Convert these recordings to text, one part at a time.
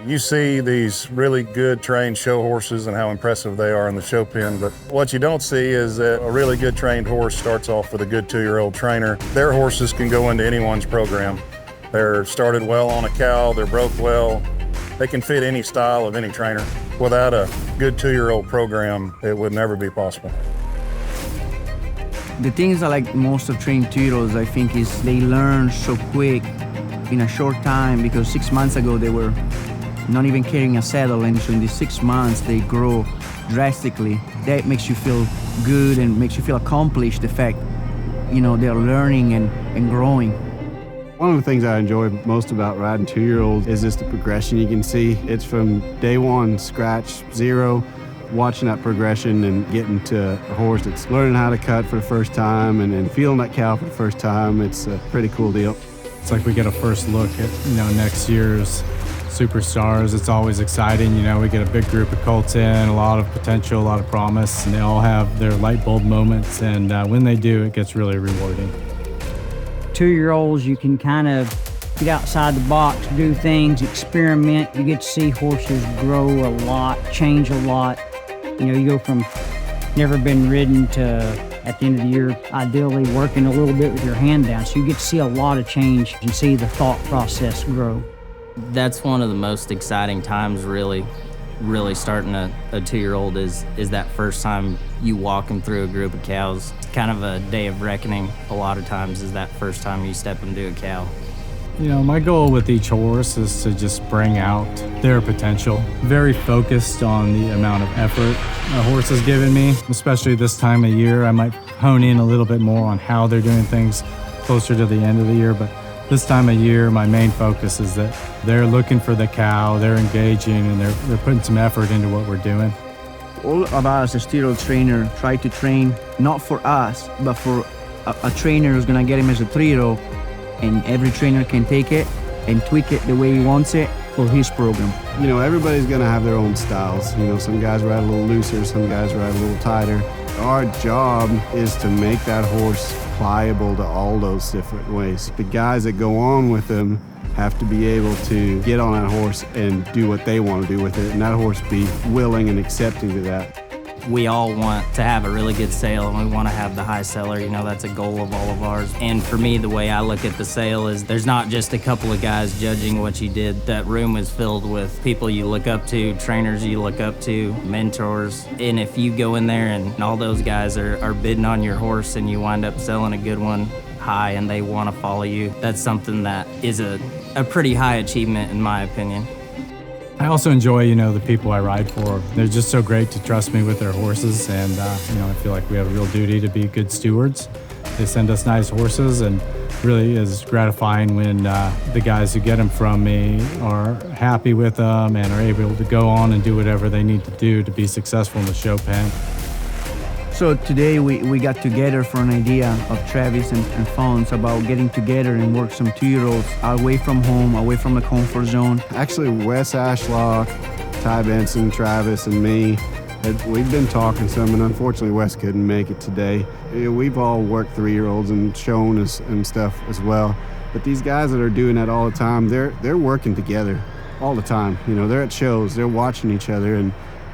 You see these really good trained show horses and how impressive they are in the show pen, but what you don't see is that a really good trained horse starts off with a good 2-year-old trainer. Their horses can go into anyone's program. They're started well on a cow, they're broke well. They can fit any style of any trainer. Without a good 2-year-old program, it would never be possible. The things I like most of trained 2-year-olds, I think, is they learn so quick in a short time, because 6 months ago they were not even carrying a saddle, and so in these 6 months they grow drastically. That makes you feel good and makes you feel accomplished, the fact, they're learning and growing. One of the things I enjoy most about riding 2-year-olds is just the progression you can see. It's from day one, scratch, zero, watching that progression and getting to a horse that's learning how to cut for the first time and feeling that cow for the first time. It's a pretty cool deal. It's like we get a first look at, next year's superstars. It's always exciting. We get a big group of colts in, a lot of potential, a lot of promise, and they all have their light bulb moments. And when they do, it gets really rewarding. 2-year-olds, you can kind of get outside the box, do things, experiment. You get to see horses grow a lot, change a lot. You go from never been ridden to, at the end of the year, ideally working a little bit with your hand down. So you get to see a lot of change and see the thought process grow. That's one of the most exciting times, really starting a 2-year-old is that first time you walk them through a group of cows. It's kind of a day of reckoning a lot of times, is that first time you step into a cow. My goal with each horse is to just bring out their potential. Very focused on the amount of effort a horse is giving me, especially this time of year. I might hone in a little bit more on how they're doing things closer to the end of the year, but this time of year, my main focus is that they're looking for the cow, they're engaging, and they're putting some effort into what we're doing. All of us as 2-year-old trainer try to train not for us, but for a trainer who's gonna get him as a 3-year-old, and every trainer can take it and tweak it the way he wants it for his program. Everybody's gonna have their own styles. Some guys ride a little looser, some guys ride a little tighter. Our job is to make that horse pliable to all those different ways. The guys that go on with them have to be able to get on that horse and do what they want to do with it, and that horse be willing and accepting to that. We all want to have a really good sale, and we want to have the high seller. That's a goal of all of ours. And for me, the way I look at the sale is there's not just a couple of guys judging what you did. That room is filled with people you look up to, trainers you look up to, mentors. And if you go in there and all those guys are bidding on your horse and you wind up selling a good one high and they want to follow you, that's something that is a pretty high achievement in my opinion. I also enjoy, the people I ride for. They're just so great to trust me with their horses, and I feel like we have a real duty to be good stewards. They send us nice horses, and really is gratifying when the guys who get them from me are happy with them and are able to go on and do whatever they need to do to be successful in the show pen. So today we got together for an idea of Travis and Fons about getting together and work some 2-year-olds away from home, away from the comfort zone. Actually, Wes Ashlock, Ty Benson, Travis, and me, we've been talking some, and unfortunately Wes couldn't make it today. We've all worked 3-year-olds and shown us and stuff as well. But these guys that are doing that all the time, they're working together all the time. They're at shows, they're watching each other,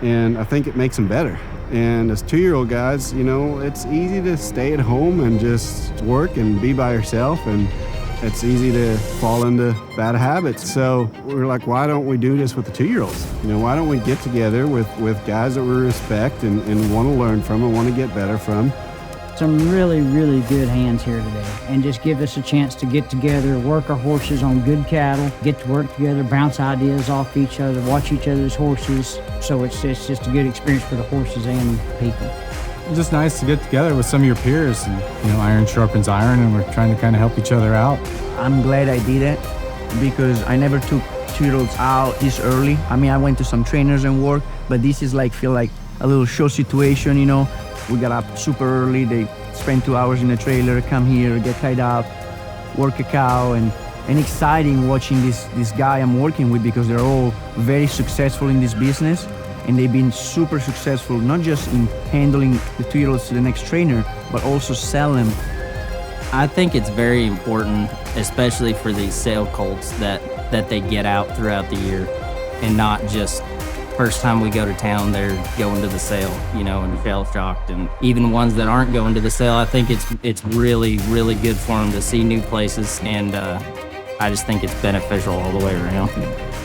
and I think it makes them better. And as 2-year-old guys, it's easy to stay at home and just work and be by yourself, and it's easy to fall into bad habits. So we're like, why don't we do this with the 2-year-olds? Why don't we get together with guys that we respect and want to learn from and want to get better from? Some really, really good hands here today, and just give us a chance to get together, work our horses on good cattle, get to work together, bounce ideas off each other, watch each other's horses. So it's just a good experience for the horses and people. It's just nice to get together with some of your peers, and iron sharpens iron, and we're trying to kind of help each other out. I'm glad I did it because I never took 2-year-olds out this early. I went to some trainers and work, but this is feel like a little show situation, We got up super early, they spend 2 hours in the trailer, come here, get tied up, work a cow, and exciting watching this guy I'm working with, because they're all very successful in this business, and they've been super successful, not just in handling the 2-year-olds to the next trainer, but also sell them. I think it's very important, especially for these sale colts, that they get out throughout the year. and not just first time we go to town, they're going to the sale, and shell shocked. And even ones that aren't going to the sale, I think it's really, really good for them to see new places. And I just think it's beneficial all the way around.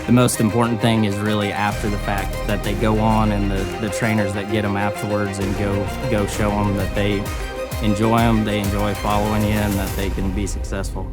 The most important thing is really after the fact that they go on, and the trainers that get them afterwards and go show them that they enjoy them, they enjoy following you, and that they can be successful.